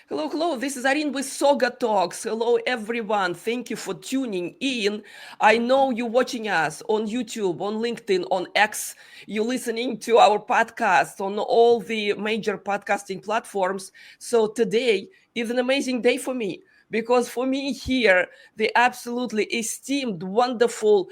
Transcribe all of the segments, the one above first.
Hello, hello. This is Arin with SaugaTalks. Hello, everyone. Thank you for tuning in. I know you're watching us on YouTube, on LinkedIn, on X. You're listening to our podcast on all the major podcasting platforms. So today is an amazing day for me because for me here, the absolutely esteemed, wonderful,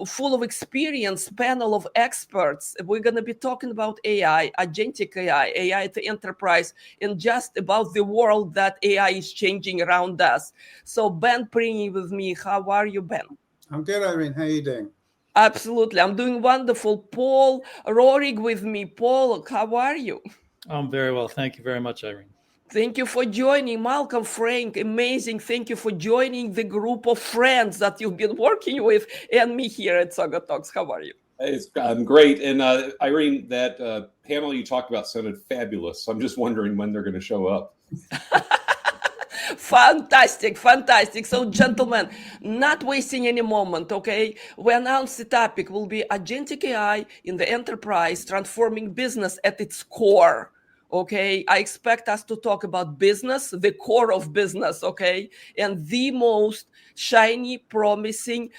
full of experience panel of experts. We're going to be talking about AI, agentic AI, AI at the enterprise, and just about the world that AI is changing around us. So Ben Pring with me. How are you, Ben? I'm good, Irene. How are you doing? Absolutely. I'm doing wonderful. Paul Roehrig with me. Paul, how are you? I'm very well. Thank you very much, Irene. Thank you for joining, Malcolm, Frank. Amazing. Thank you for joining the group of friends that you've been working with and me here at SaugaTalks. How are you? I'm great. And Irene, that panel you talked about sounded fabulous. So I'm just wondering when they're going to show up. Fantastic, fantastic. So, gentlemen, not wasting any moment, okay? We announced the topic will be agentic AI in the enterprise, transforming business at its core. Okay, I expect us to talk about business, the core of business, okay, and the most shiny, promising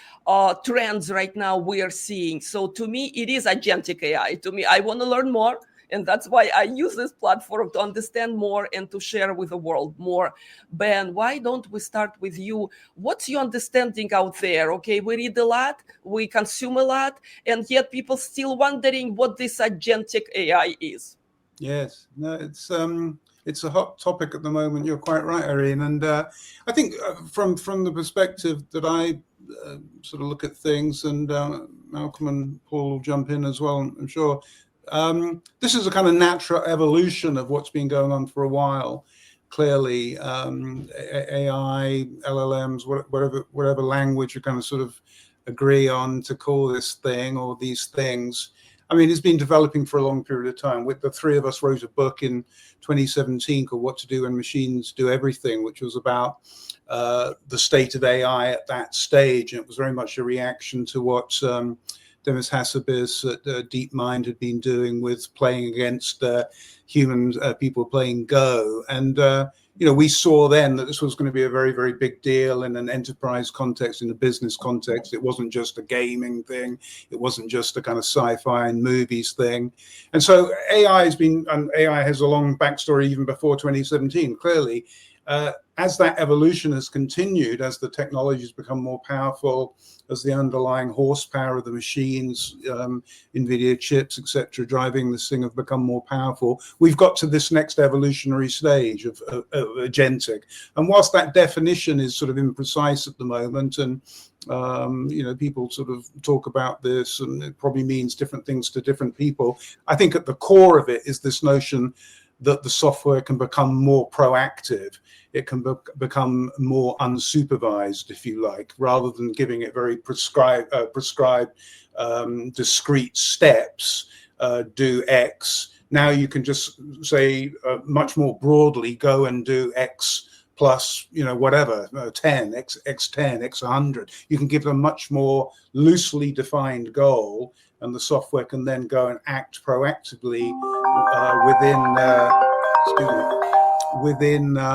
trends right now we are seeing. So to me, it is agentic AI. To me, I want to learn more. And that's why I use this platform to understand more and to share with the world more. Ben, why don't we start with you? What's your understanding out there? Okay, we read a lot, we consume a lot, and yet people still wondering what this agentic AI is. Yes, no, it's a hot topic at the moment. You're quite right, Irene. And I think from the perspective that I sort of look at things, and Malcolm and Paul will jump in as well, I'm sure. This is a kind of natural evolution of what's been going on for a while. Clearly, AI, LLMs, whatever language you kind of sort of agree on to call this thing or these things. I mean, it's been developing for a long period of time. The three of us wrote a book in 2017 called What to Do When Machines Do Everything, which was about the state of AI at that stage. And it was very much a reaction to what Demis Hassabis at DeepMind had been doing with playing against human people playing Go. And we saw then that this was going to be a very, very big deal in an enterprise context, in a business context. It wasn't just a gaming thing. It wasn't just a kind of sci-fi and movies thing. And so AI has a long backstory even before 2017, clearly. As that evolution has continued, as the technologies become more powerful, as the underlying horsepower of the machines, NVIDIA chips, etc., driving this thing have become more powerful, we've got to this next evolutionary stage of agentic. And whilst that definition is sort of imprecise at the moment, and people sort of talk about this, and it probably means different things to different people, I think at the core of it is this notion that the software can become more proactive. It can become more unsupervised, if you like, rather than giving it very prescribed discrete steps, do X. Now you can just say much more broadly, go and do X plus, whatever, 10, X 10, X 100. You can give them much more loosely defined goal, and the software can then go and act proactively within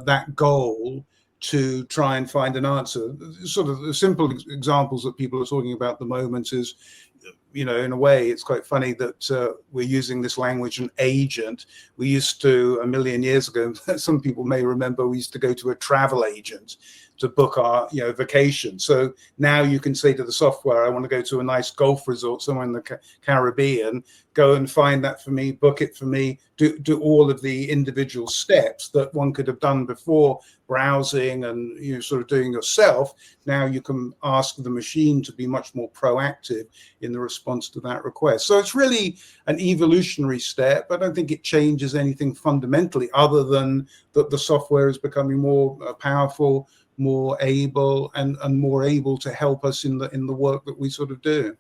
that goal to try and find an answer. Sort of the simple examples that people are talking about at the moment is, in a way, it's quite funny that we're using this language, an agent. We used to, a million years ago, some people may remember, we used to go to a travel agent to book our vacation. So now you can say to the software, I want to go to a nice golf resort somewhere in the Caribbean, go and find that for me, book it for me, do all of the individual steps that one could have done before browsing and sort of doing yourself. Now you can ask the machine to be much more proactive in the response to that request. So it's really an evolutionary step. I don't think it changes anything fundamentally other than that the software is becoming more powerful, more able and more able to help us in the work that we sort of do.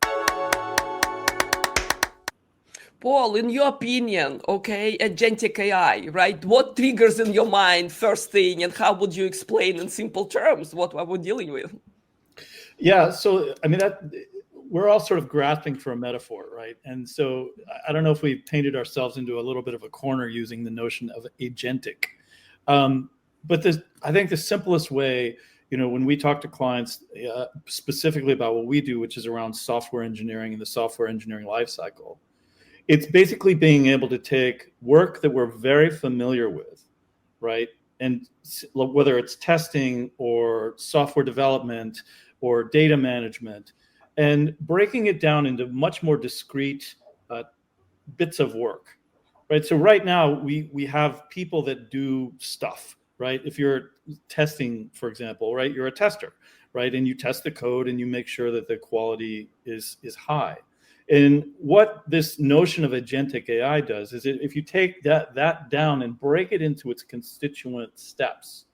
Paul, in your opinion, okay, agentic AI, right? What triggers in your mind first thing, and how would you explain in simple terms what we're dealing with? Yeah, so I mean, we're all sort of grasping for a metaphor, right? And so I don't know if we've painted ourselves into a little bit of a corner using the notion of agentic. But I think the simplest way, when we talk to clients specifically about what we do, which is around software engineering and the software engineering lifecycle, it's basically being able to take work that we're very familiar with, right? And whether it's testing or software development or data management, and breaking it down into much more discrete bits of work, right? So right now we have people that do stuff, right? If you're testing, for example, right, you're a tester, right? And you test the code and you make sure that the quality is high. And what this notion of agentic AI does is if you take that down and break it into its constituent steps,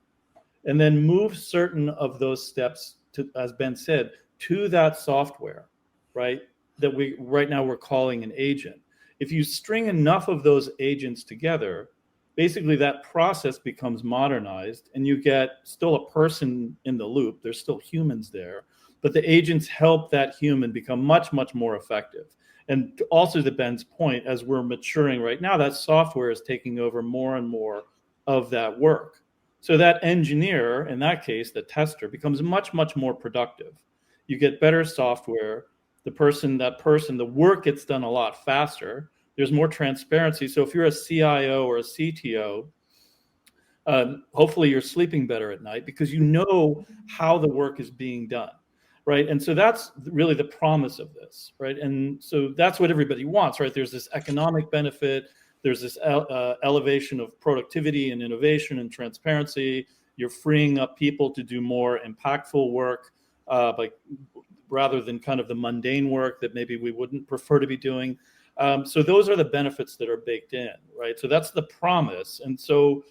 and then move certain of those steps to, as Ben said, to that software, right? That right now we're calling an agent. If you string enough of those agents together, basically that process becomes modernized and you get still a person in the loop. There's still humans there, but the agents help that human become much, much more effective. And also to Ben's point, as we're maturing right now, that software is taking over more and more of that work. So that engineer, in that case, the tester, becomes much, much more productive. You get better software. The work gets done a lot faster. There's more transparency. So if you're a CIO or a CTO, hopefully you're sleeping better at night because you know how the work is being done, right? And so that's really the promise of this, right? And so that's what everybody wants, right? There's this economic benefit. There's this elevation of productivity and innovation and transparency. You're freeing up people to do more impactful work, rather than kind of the mundane work that maybe we wouldn't prefer to be doing. So those are the benefits that are baked in, right? So that's the promise. And so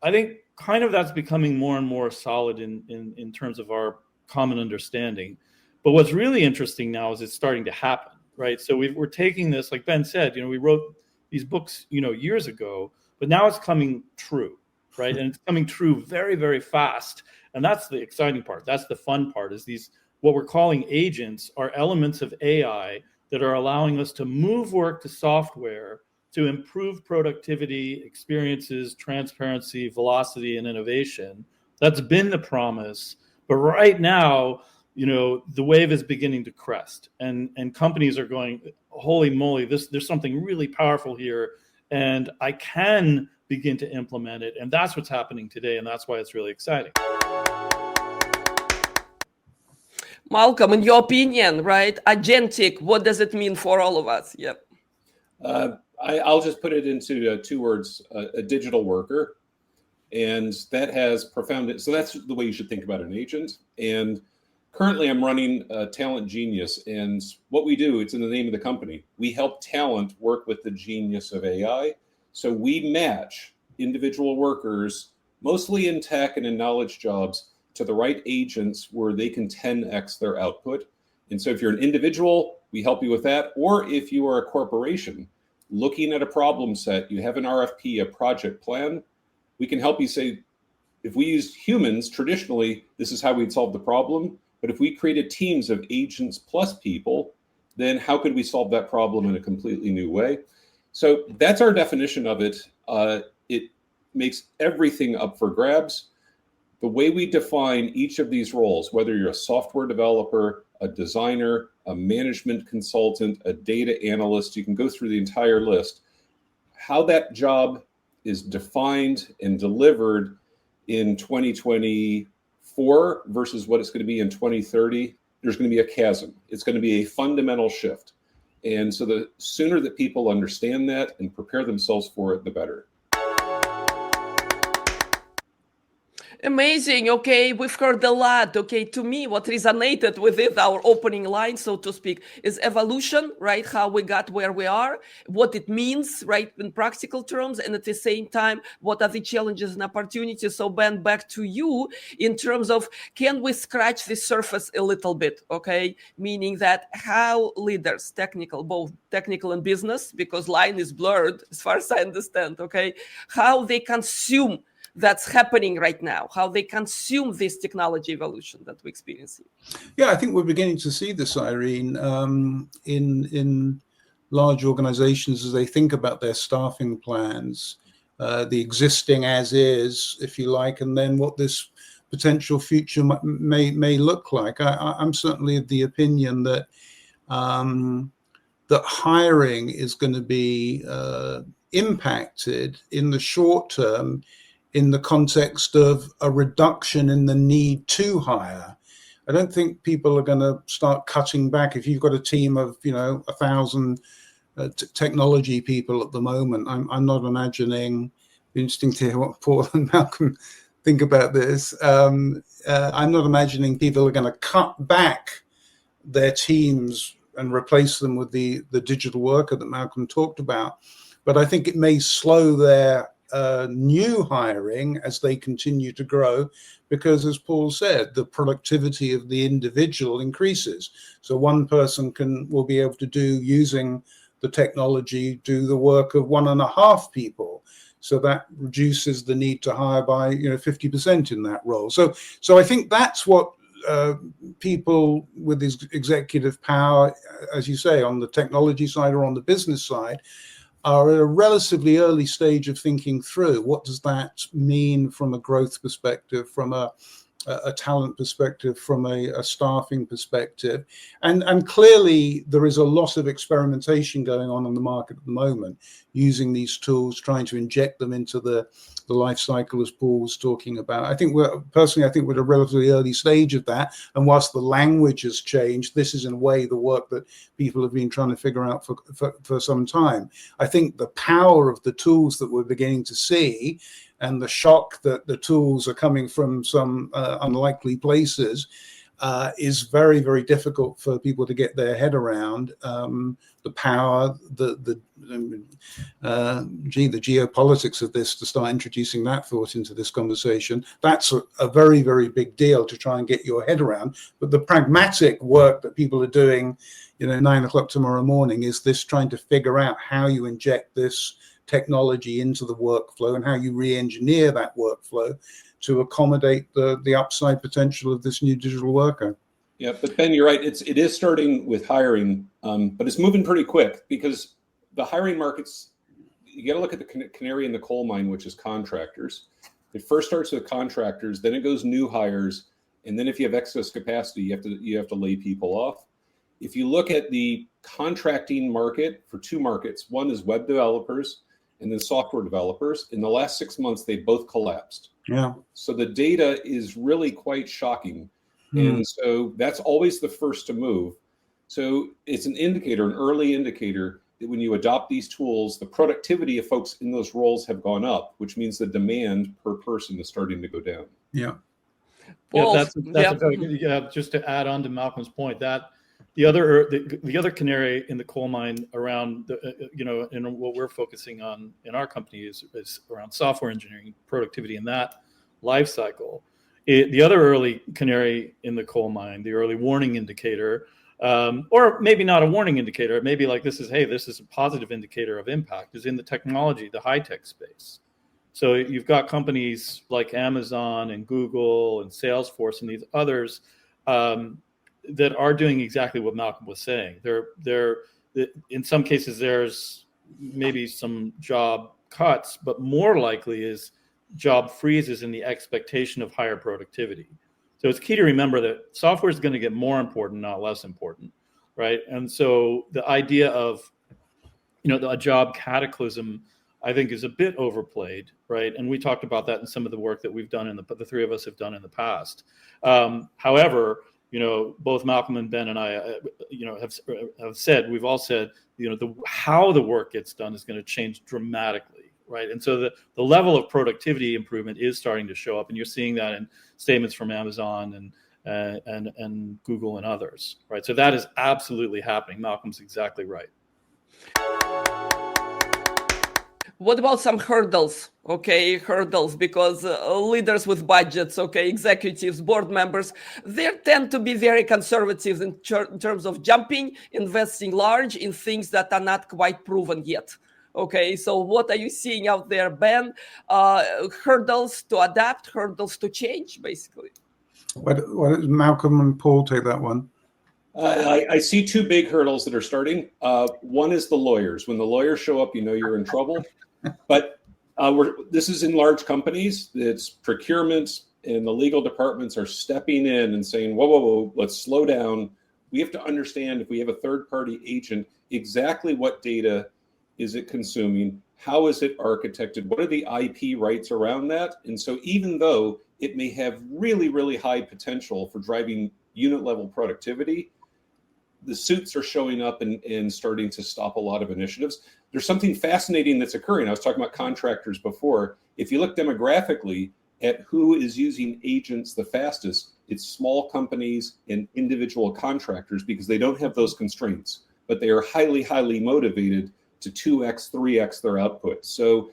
I think kind of that's becoming more and more solid in terms of our common understanding. But what's really interesting now is it's starting to happen, right? So we're taking this, like Ben said, we wrote these books, years ago, but now it's coming true, right? And it's coming true very, very fast. And that's the exciting part. That's the fun part, is these, what we're calling agents, are elements of AI that are allowing us to move work to software to improve productivity, experiences, transparency, velocity, and innovation. That's been the promise. But right now, the wave is beginning to crest, and companies are going, holy moly, there's something really powerful here, and I can begin to implement it. And that's what's happening today, and that's why it's really exciting. Malcolm, in your opinion, right, agentic, what does it mean for all of us? Yep. I'll just put it into two words, a digital worker. And that has profound, so that's the way you should think about an agent. And currently I'm running Talent Genius, and what we do, it's in the name of the company. We help talent work with the genius of AI. So we match individual workers, mostly in tech and in knowledge jobs, to the right agents where they can 10x their output. And so if you're an individual, we help you with that. Or if you are a corporation looking at a problem set, you have an RFP, a project plan, we can help you say, if we used humans traditionally, this is how we'd solve the problem. But if we created teams of agents plus people, then how could we solve that problem in a completely new way? So that's our definition of it. It makes everything up for grabs. The way we define each of these roles, whether you're a software developer, a designer, a management consultant, a data analyst, you can go through the entire list, how that job is defined and delivered in 2024 versus what it's going to be in 2030, there's going to be a chasm. It's going to be a fundamental shift. And so the sooner that people understand that and prepare themselves for it, the better. Amazing. Okay, we've heard a lot. Okay, to me, what resonated with it, our opening line, so to speak, is evolution, right? How we got where we are, what it means, right, in practical terms, and at the same time, what are the challenges and opportunities? So, Ben, back to you in terms of, can we scratch the surface a little bit? Okay, meaning that how leaders, technical, both technical and business, because line is blurred as far as I understand. Okay, how they consume that's happening right now, how they consume this technology evolution that we're experiencing. Yeah, I think we're beginning to see this, Irene, in large organizations as they think about their staffing plans, the existing as is, if you like, and then what this potential future may look like. I'm certainly of the opinion that that hiring is going to be impacted in the short term in the context of a reduction in the need to hire. I don't think people are going to start cutting back. If you've got a team of 1,000 technology people at the moment, I'm not imagining. Interesting to hear what Paul and Malcolm think about this. I'm not imagining people are going to cut back their teams and replace them with the digital worker that Malcolm talked about. But I think it may slow their new hiring as they continue to grow, because, as Paul said, the productivity of the individual increases. So one person will be able to using the technology, do the work of 1.5 people. So that reduces the need to hire by 50% in that role. So I think that's what people with this executive power, as you say, on the technology side or on the business side, are at a relatively early stage of thinking through. What does that mean from a growth perspective, from a talent perspective, from a staffing perspective? And clearly there is a lot of experimentation going on the market at the moment, using these tools, trying to inject them into the life cycle, as Paul was talking about. I think we're at a relatively early stage of that. And whilst the language has changed, this is in a way the work that people have been trying to figure out for some time. I think the power of the tools that we're beginning to see, and the shock that the tools are coming from some unlikely places, is very, very difficult for people to get their head around. The power, the geopolitics of this, to start introducing that thought into this conversation, that's a very, very big deal to try and get your head around. But the pragmatic work that people are doing, 9 o'clock tomorrow morning, is this trying to figure out how you inject this technology into the workflow and how you re-engineer that workflow to accommodate the upside potential of this new digital worker. Yeah, but Ben, you're right. It is starting with hiring, but it's moving pretty quick, because the hiring markets, you got to look at the canary in the coal mine, which is contractors. It first starts with contractors, then it goes new hires, and then if you have excess capacity, you have to lay people off. If you look at the contracting market for two markets, one is web developers and then software developers. In the last 6 months, they both collapsed. Yeah. So the data is really quite shocking. And so that's always the first to move. So it's an early indicator that when you adopt these tools, the productivity of folks in those roles have gone up, which means the demand per person is starting to go down. Yeah. Paul, just to add on to Malcolm's point, that the other canary in the coal mine around and what we're focusing on in our company is around software engineering, productivity in that life cycle. The other early canary in the coal mine, the early warning indicator, or maybe not a warning indicator, maybe like this is a positive indicator of impact, is in the technology, the high tech space. So you've got companies like Amazon and Google and Salesforce and these others that are doing exactly what Malcolm was saying. They're in some cases there's maybe some job cuts, but more likely is job freezes in the expectation of higher productivity. So it's key to remember that software is going to get more important, not less important, right? And so the idea of a job cataclysm, I think, is a bit overplayed, right? And we talked about that in some of the work that we've done the three of us have done in the past. However, both Malcolm and Ben and I, we've all said, how the work gets done is going to change dramatically, right? And so the level of productivity improvement is starting to show up, and you're seeing that in statements from Amazon and Google and others, right? So that is absolutely happening. Malcolm's exactly right. What about some hurdles? Because leaders with budgets, executives, board members, they tend to be very conservative in terms of investing large in things that are not quite proven yet. Okay, so what are you seeing out there, Ben? Hurdles to adapt, hurdles to change, basically. Why don't Malcolm and Paul take that one? I see two big hurdles that are starting. One is the lawyers. When the lawyers show up, you know you're in trouble. But this is in large companies. It's procurement, and the legal departments are stepping in and saying, whoa, whoa, whoa, let's slow down. We have to understand, if we have a third-party agent, exactly what data is it consuming? How is it architected? What are the IP rights around that? And so even though it may have really, really high potential for driving unit-level productivity, the suits are showing up and starting to stop a lot of initiatives. There's something fascinating that's occurring. I was talking about contractors before. If you look demographically at who is using agents the fastest, it's small companies and individual contractors, because they don't have those constraints, but they are highly, highly motivated to 2x, 3x their output. So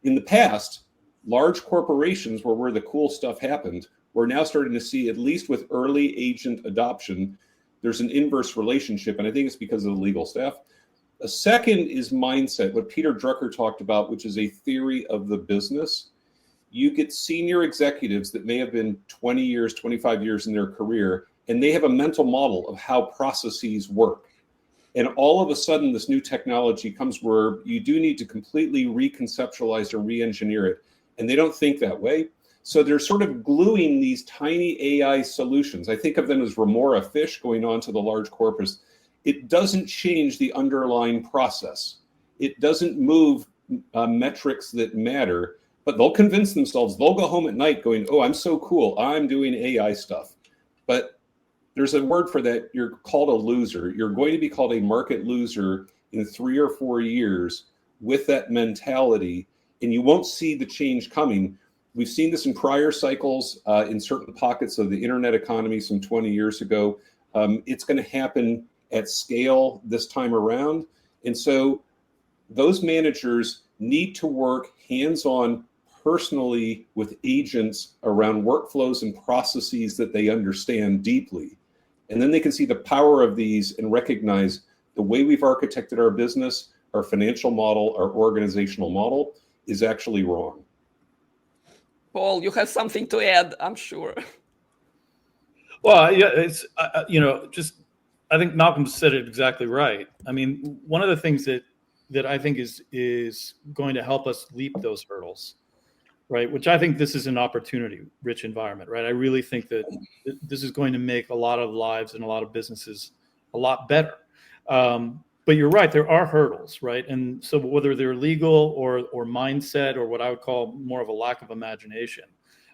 in the past, large corporations were where the cool stuff happened. We're now starting to see, at least with early agent adoption, there's an inverse relationship, and I think it's because of the legal staff. A second is mindset, what Peter Drucker talked about, which is a theory of the business. You get senior executives that may have been 20 years, 25 years in their career, and they have a mental model of how processes work. And all of a sudden, this new technology comes where you do need to completely reconceptualize or re-engineer it, and they don't think that way. So they're sort of gluing these tiny AI solutions. I think of them as remora fish going on to the large corpus. It doesn't change the underlying process. It doesn't move metrics that matter, but they'll convince themselves, they'll go home at night going, oh, I'm so cool, I'm doing AI stuff. But there's a word for that. You're called a loser. You're going to be called a market loser in 3 or 4 years with that mentality, and you won't see the change coming. We've seen this in prior cycles in certain pockets of the internet economy some 20 years ago. It's going to happen at scale this time around. And so those managers need to work hands-on personally with agents around workflows and processes that they understand deeply. And then they can see the power of these and recognize the way we've architected our business, our financial model, our organizational model is actually wrong. Paul, you have something to add, I'm sure. Well, yeah, it's I think Malcolm said it exactly right. I mean, one of the things that I think is going to help us leap those hurdles, right? Which I think this is an opportunity-rich environment, right? I really think that this is going to make a lot of lives and a lot of businesses a lot better. But you're right, there are hurdles, right? And so whether they're legal or mindset, or what I would call more of a lack of imagination,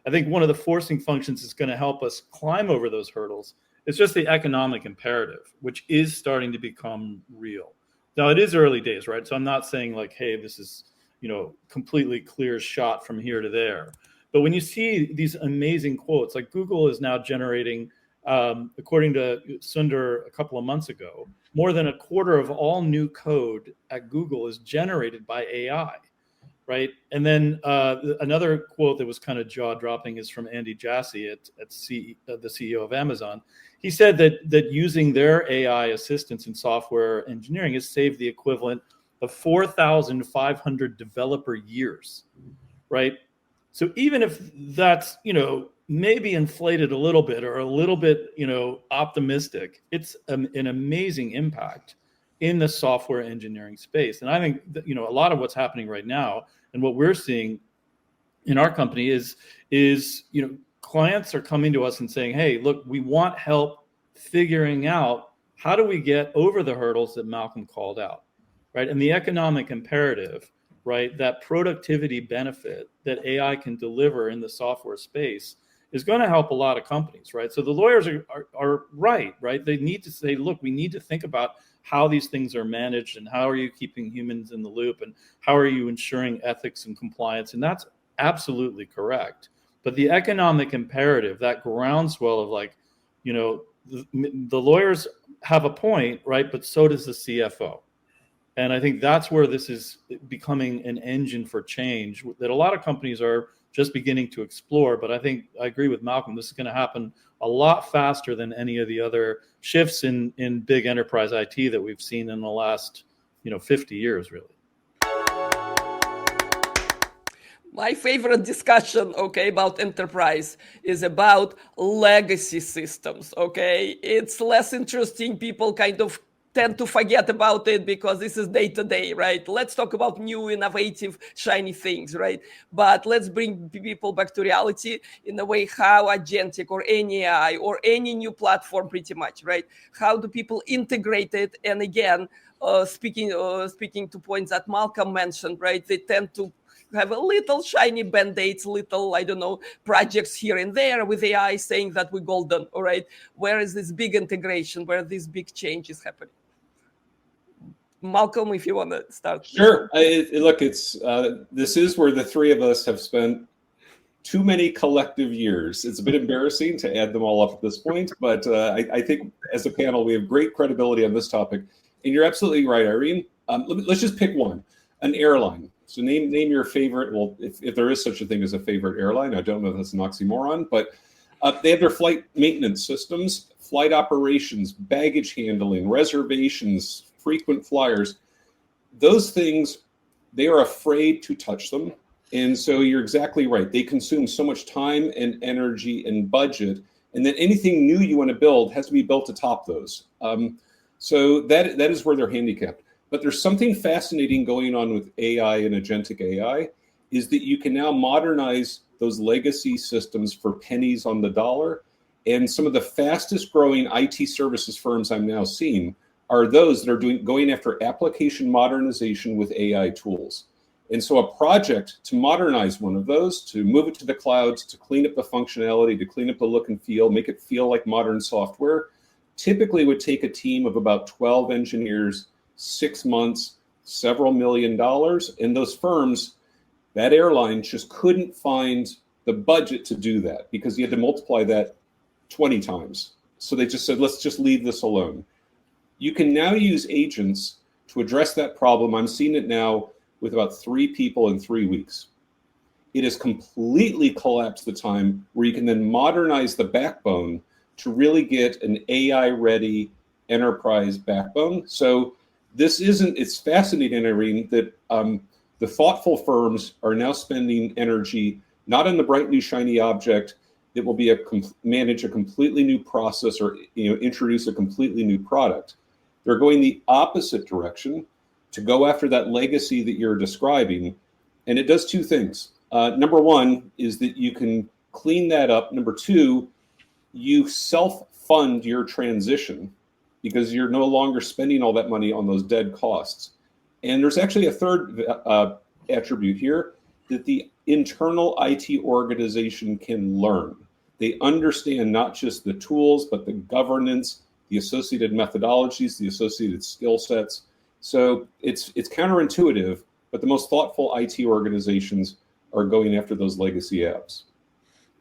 I think one of the forcing functions that's going to help us climb over those hurdles is just the economic imperative, which is starting to become real. Now, it is early days, right? So I'm not saying like, hey, this is, completely clear shot from here to there. But when you see these amazing quotes, like Google is now generating, according to Sundar a couple of months ago, more than a quarter of all new code at Google is generated by AI, right? And then another quote that was kind of jaw-dropping is from Andy Jassy the CEO of Amazon. He said that using their AI assistants in software engineering has saved the equivalent of 4,500 developer years, right? So even if that's, maybe inflated a little bit or a little bit, optimistic, it's an amazing impact in the software engineering space. And I think that, a lot of what's happening right now and what we're seeing in our company is clients are coming to us and saying, hey, look, we want help figuring out how do we get over the hurdles that Malcolm called out, right? And the economic imperative, right? That productivity benefit that AI can deliver in the software space is going to help a lot of companies, right? So the lawyers are right? They need to say, look, we need to think about how these things are managed and how are you keeping humans in the loop and how are you ensuring ethics and compliance? And that's absolutely correct. But the economic imperative, that groundswell of like, the lawyers have a point, right? But so does the CFO. And I think that's where this is becoming an engine for change that a lot of companies are just beginning to explore. But I think I agree with Malcolm. This is going to happen a lot faster than any of the other shifts in big enterprise IT that we've seen in the last, 50 years, really. My favorite discussion, okay, about enterprise is about legacy systems, okay? It's less interesting. People kind of tend to forget about it because this is day to day, right? Let's talk about new, innovative, shiny things, right? But let's bring people back to reality in a way how agentic or any AI or any new platform pretty much, right? How do people integrate it? And again, speaking to points that Malcolm mentioned, right? They tend to have a little shiny band-aids, little, I don't know, projects here and there with AI saying that we're golden, all right? Where is this big integration, where this big change is happening? Malcolm, if you want to start. Sure. Look, this is where the three of us have spent too many collective years. It's a bit embarrassing to add them all up at this point, but I think as a panel, we have great credibility on this topic. And you're absolutely right, Irene. Let's just pick one, an airline. So name your favorite. Well, if there is such a thing as a favorite airline, I don't know if that's an oxymoron, but they have their flight maintenance systems, flight operations, baggage handling, reservations, frequent flyers. Those things, they are afraid to touch them. And so you're exactly right. They consume so much time and energy and budget. And then anything new you want to build has to be built atop those. So that is where they're handicapped. But there's something fascinating going on with AI and agentic AI is that you can now modernize those legacy systems for pennies on the dollar. And some of the fastest growing IT services firms I'm now seeing are those that are going after application modernization with AI tools. And so a project to modernize one of those, to move it to the cloud, to clean up the functionality, to clean up the look and feel, make it feel like modern software, typically would take a team of about 12 engineers, 6 months, several $1 million. And those firms, that airline just couldn't find the budget to do that because you had to multiply that 20 times. So they just said, let's just leave this alone. You can now use agents to address that problem. I'm seeing it now with about 3 people in 3 weeks. It has completely collapsed the time where you can then modernize the backbone to really get an AI-ready enterprise backbone. So it's fascinating, Irene, that the thoughtful firms are now spending energy not on the bright new shiny object that will manage a completely new process or introduce a completely new product. They're going the opposite direction to go after that legacy that you're describing. And it does 2 things. Number 1 is that you can clean that up. Number 2, you self-fund your transition because you're no longer spending all that money on those dead costs. And there's actually a third attribute here, that the internal IT organization can learn. They understand not just the tools, but the governance, the associated methodologies, the associated skill sets. So it's counterintuitive, but the most thoughtful IT organizations are going after those legacy apps.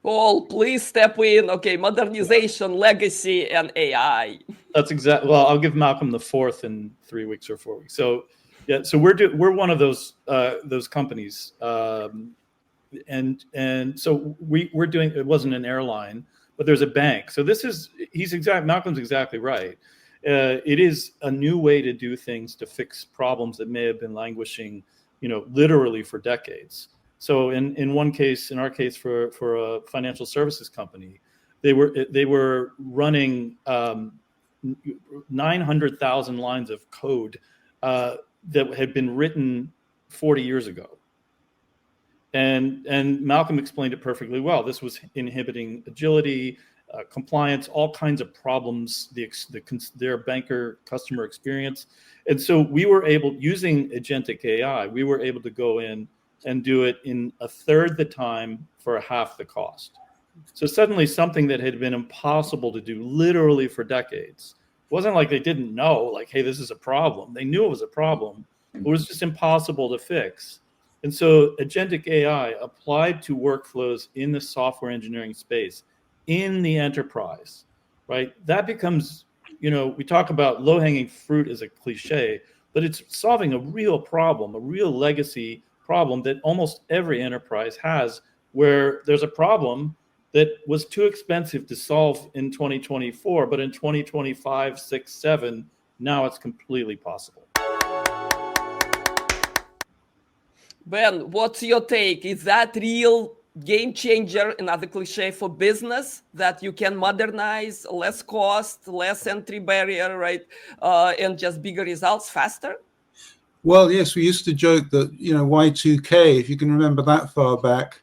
Paul, please step in. Okay, modernization, legacy, and AI. That's exactly. Well, I'll give Malcolm the 4th in 3 weeks or 4 weeks. So yeah, so we're one of those companies, and so we're doing. It wasn't an airline, but there's a bank. So Malcolm's exactly right. It is a new way to do things to fix problems that may have been languishing, literally for decades. So in our case for a financial services company, they were running 900,000 lines of code that had been written 40 years ago. And Malcolm explained it perfectly well. This was inhibiting agility, compliance, all kinds of problems, their banker customer experience. And so we were able, using Agentic AI, we were able to go in and do it in a third the time for half the cost. So suddenly something that had been impossible to do literally for decades, it wasn't like they didn't know, like, hey, this is a problem. They knew it was a problem. It was just impossible to fix. And so Agentic AI applied to workflows in the software engineering space, in the enterprise, right? That becomes, we talk about low-hanging fruit as a cliche, but it's solving a real problem, a real legacy problem that almost every enterprise has, where there's a problem that was too expensive to solve in 2024, but in 2025, 6, 7, now it's completely possible. Ben, what's your take? Is that real game changer, another cliche for business, that you can modernize, less cost, less entry barrier, right? And just bigger results faster? Well, yes, we used to joke that, Y2K, if you can remember that far back,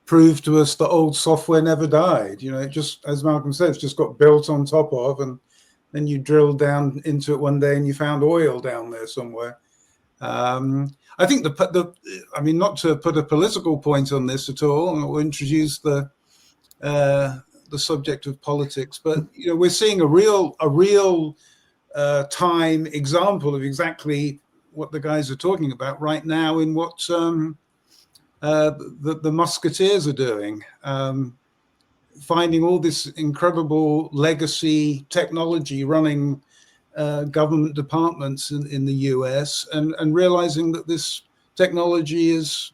proved to us that old software never died. It just, as Malcolm said, it's just got built on top of, and then you drilled down into it one day and you found oil down there somewhere. I think not to put a political point on this at all, or introduce the subject of politics, but we're seeing a real time example of exactly what the guys are talking about right now in what the musketeers are doing, finding all this incredible legacy technology running government departments in the US, and realizing that this technology is,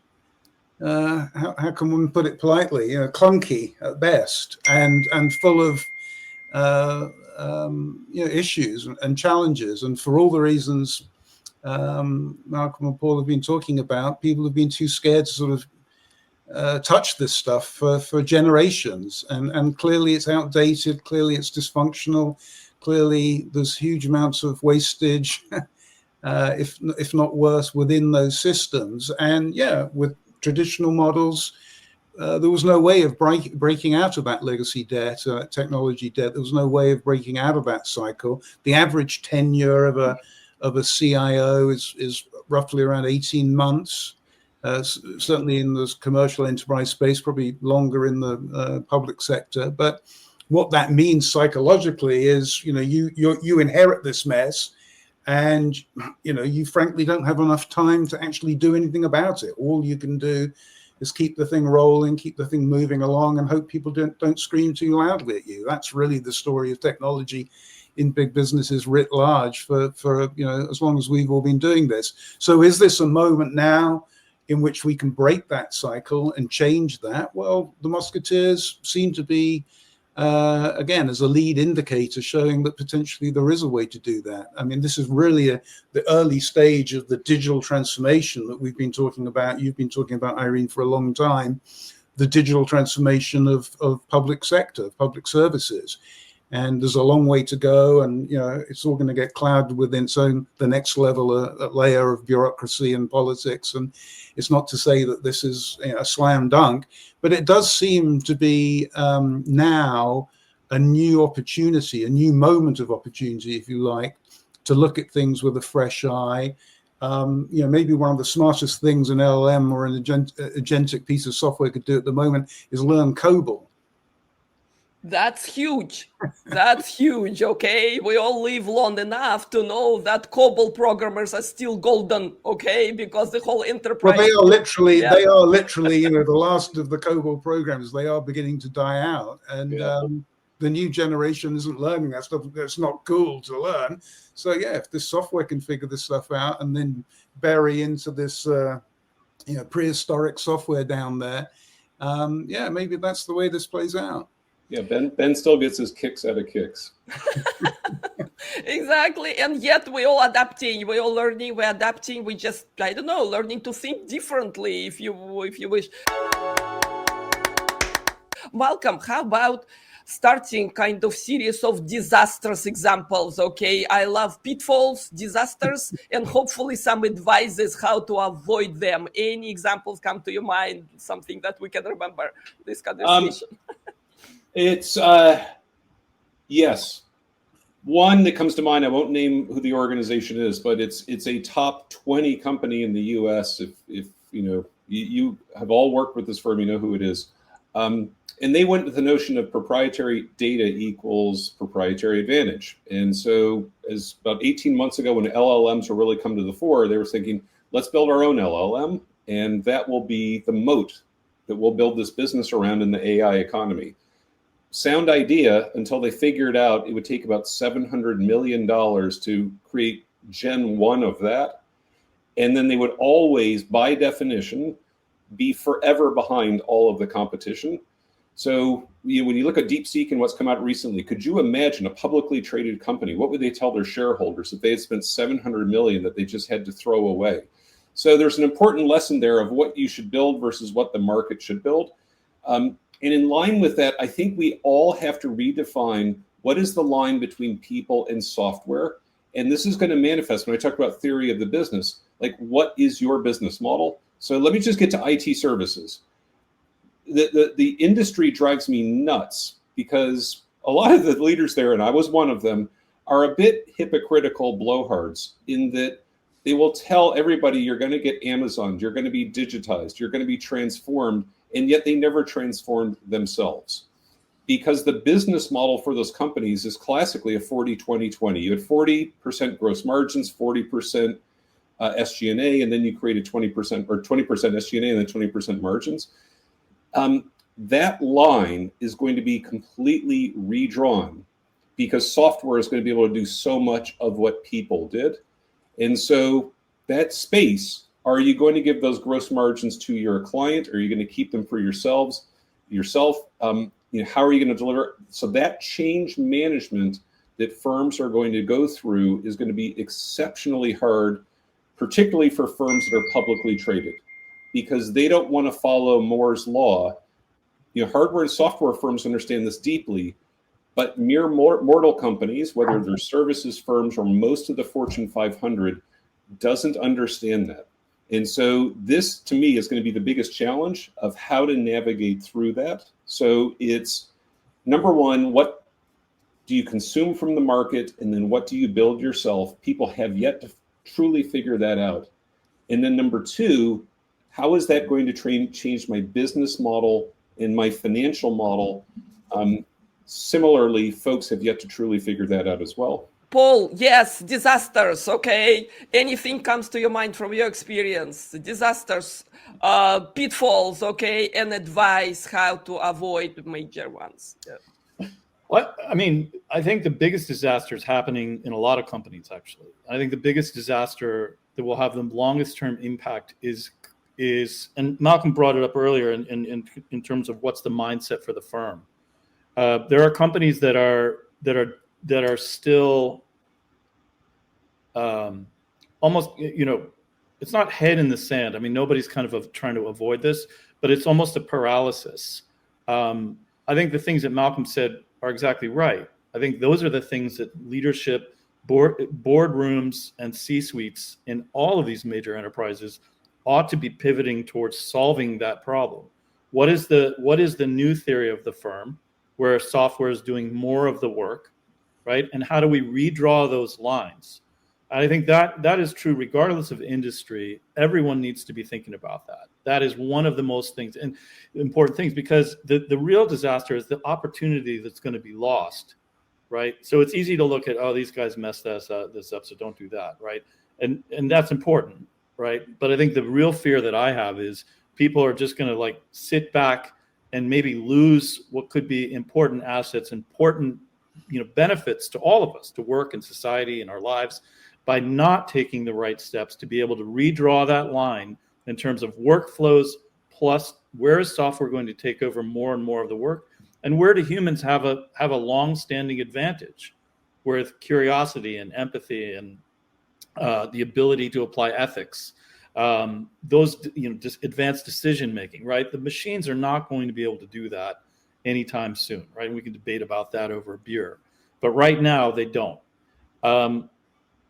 how can one put it politely, clunky at best, and full of issues and challenges. And for all the reasons Malcolm and Paul have been talking about, people have been too scared to sort of touch this stuff for generations. And clearly it's outdated, clearly it's dysfunctional, clearly there's huge amounts of wastage, if not worse, within those systems. And with traditional models, there was no way of breaking out of that legacy debt, technology debt. There was no way of breaking out of that cycle. The average tenure of a CIO is roughly around 18 months. Certainly in the commercial enterprise space, probably longer in the public sector. But what that means psychologically is, you inherit this mess, and you frankly don't have enough time to actually do anything about it. All you can do is keep the thing rolling, keep the thing moving along, and hope people don't scream too loudly at you. That's really the story of technology in big businesses writ large for as long as we've all been doing this. So is this a moment now in which we can break that cycle and change that? Well, the musketeers seem to be, again, as a lead indicator, showing that potentially there is a way to do that. I mean, this is really the early stage of the digital transformation that we've been talking about. You've been talking about, Irene, for a long time, the digital transformation of public sector, public services. And there's a long way to go, and it's all going to get clouded within the next level, a layer of bureaucracy and politics. And it's not to say that this is a slam dunk, but it does seem to be now a new opportunity, a new moment of opportunity, if you like, to look at things with a fresh eye. Maybe one of the smartest things an LLM or an agentic piece of software could do at the moment is learn COBOL. That's huge. That's huge. Okay, we all live long enough to know that COBOL programmers are still golden. Okay, because the whole enterprise. Well, they are literally, the last of the COBOL programs. They are beginning to die out, and the new generation isn't learning that stuff. That's not cool to learn. So if this software can figure this stuff out and then bury into this, prehistoric software down there, maybe that's the way this plays out. Yeah, Ben still gets his kicks out of kicks. Exactly. And yet we're all adapting, we're all learning, we're adapting, we just, learning to think differently, if you wish. Malcolm, how about starting kind of series of disastrous examples? Okay, I love pitfalls, disasters, and hopefully some advices how to avoid them. Any examples come to your mind, something that we can remember this conversation? It's yes. One that comes to mind, I won't name who the organization is, but it's a top 20 company in the US. If you have all worked with this firm, you know who it is. And they went with the notion of proprietary data equals proprietary advantage. And so as about 18 months ago, when LLMs were really come to the fore, they were thinking, let's build our own LLM, and that will be the moat that we'll build this business around in the AI economy. Sound idea until they figured out it would take about $700 million to create Gen 1 of that. And then they would always, by definition, be forever behind all of the competition. So when you look at DeepSeek and what's come out recently, could you imagine a publicly traded company? What would they tell their shareholders if they had spent $700 million that they just had to throw away? So there's an important lesson there of what you should build versus what the market should build. And in line with that, I think we all have to redefine what is the line between people and software. And this is going to manifest when I talk about theory of the business, like what is your business model? So let me just get to IT services. The industry drives me nuts because a lot of the leaders there, and I was one of them, are a bit hypocritical blowhards in that they will tell everybody you're going to get Amazoned, you're going to be digitized, you're going to be transformed, and yet they never transformed themselves. Because the business model for those companies is classically a 40-20-20. You had 40% gross margins, 40% SG&A, and then you created 20% or 20% SG&A and then 20% margins. That line is going to be completely redrawn because software is going to be able to do so much of what people did. And so that space, are you going to give those gross margins to your client? Or are you going to keep them for yourself? How are you going to deliver? So that change management that firms are going to go through is going to be exceptionally hard, particularly for firms that are publicly traded, because they don't want to follow Moore's law. Hardware and software firms understand this deeply, but mere mortal companies, whether they're services firms or most of the Fortune 500, doesn't understand that. And so this, to me, is going to be the biggest challenge of how to navigate through that. So it's, number one, what do you consume from the market? And then what do you build yourself? People have yet to truly figure that out. And then number two, how is that going to change my business model and my financial model? Similarly, folks have yet to truly figure that out as well. Paul, yes, disasters, okay. Anything comes to your mind from your experience? Disasters, pitfalls, okay, and advice how to avoid major ones. Yeah. Well, I mean, I think the biggest disaster is happening in a lot of companies, actually. I think the biggest disaster that will have the longest term impact is, and Malcolm brought it up earlier in terms of what's the mindset for the firm. There are companies that are still almost, it's not head in the sand. I mean, nobody's kind of trying to avoid this, but it's almost a paralysis. I think the things that Malcolm said are exactly right. I think those are the things that leadership, boardrooms, and C-suites in all of these major enterprises ought to be pivoting towards solving that problem. What is the new theory of the firm, where software is doing more of the work, right? And how do we redraw those lines? I think that is true regardless of industry. Everyone needs to be thinking about that. That is one of the most important things, because the real disaster is the opportunity that's going to be lost, right? So it's easy to look at, oh, these guys messed this up, so don't do that, right? And that's important, right? But I think the real fear that I have is people are just going to sit back and maybe lose what could be important assets, important benefits to all of us, to work in society and our lives, by not taking the right steps to be able to redraw that line in terms of workflows, plus where is software going to take over more and more of the work, and where do humans have a long-standing advantage with curiosity and empathy and the ability to apply ethics. Those just advanced decision making, right? The machines are not going to be able to do that anytime soon, right? We can debate about that over a beer, but right now they don't.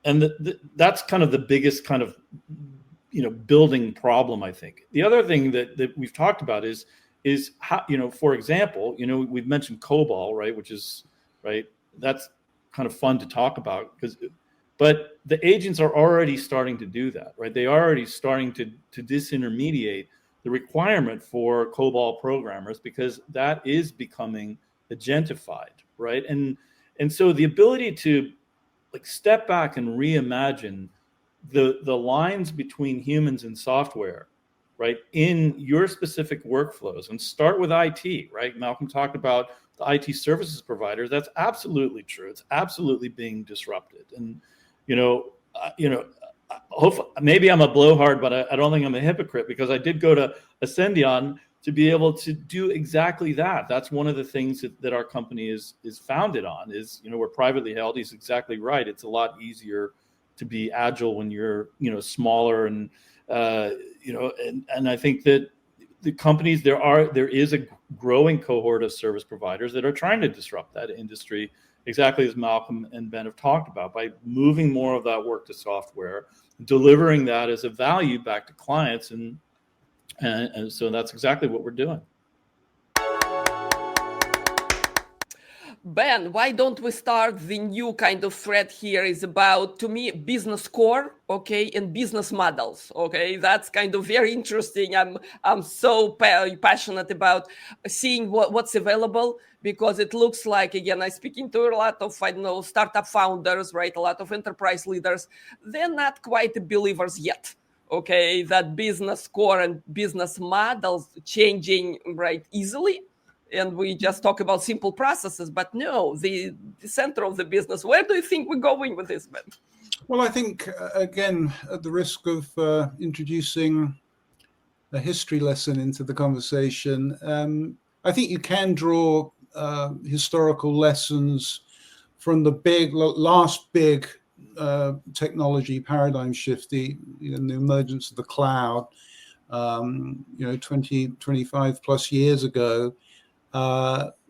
And that's kind of the biggest kind of building problem, I think. The other thing that we've talked about is how, for example, we've mentioned COBOL, right? Which is, right, that's kind of fun to talk about but the agents are already starting to do that, right? They are already starting to disintermediate the requirement for COBOL programmers, because that is becoming agentified, right? And so the ability to step back and reimagine the lines between humans and software, right, in your specific workflows, and start with IT, right? Malcolm talked about the IT services providers. That's absolutely true. It's absolutely being disrupted. And hopefully, maybe I'm a blowhard, but I don't think I'm a hypocrite, because I did go to Ascendion to be able to do exactly that. That's one of the things that our company is founded on. Is we're privately held. He's exactly right. It's a lot easier to be agile when you're smaller and And I think that the companies, there is a growing cohort of service providers that are trying to disrupt that industry, exactly as Malcolm and Ben have talked about, by moving more of that work to software, delivering that as a value back to clients, and so that's exactly what we're doing. Ben, why don't we start the new kind of thread here is about, to me, business core, okay, and business models, okay? That's kind of very interesting. I'm so passionate about seeing what's available, because it looks like, again, I'm speaking to a lot of, startup founders, right? A lot of enterprise leaders. They're not quite believers yet. Okay, that business core and business models changing right easily. And we just talk about simple processes, but no, the center of the business. Where do you think we're going with this, Ben? Well, I think, again, at the risk of introducing a history lesson into the conversation, I think you can draw historical lessons from the last big technology paradigm shift, the emergence of the cloud, 25 plus years ago.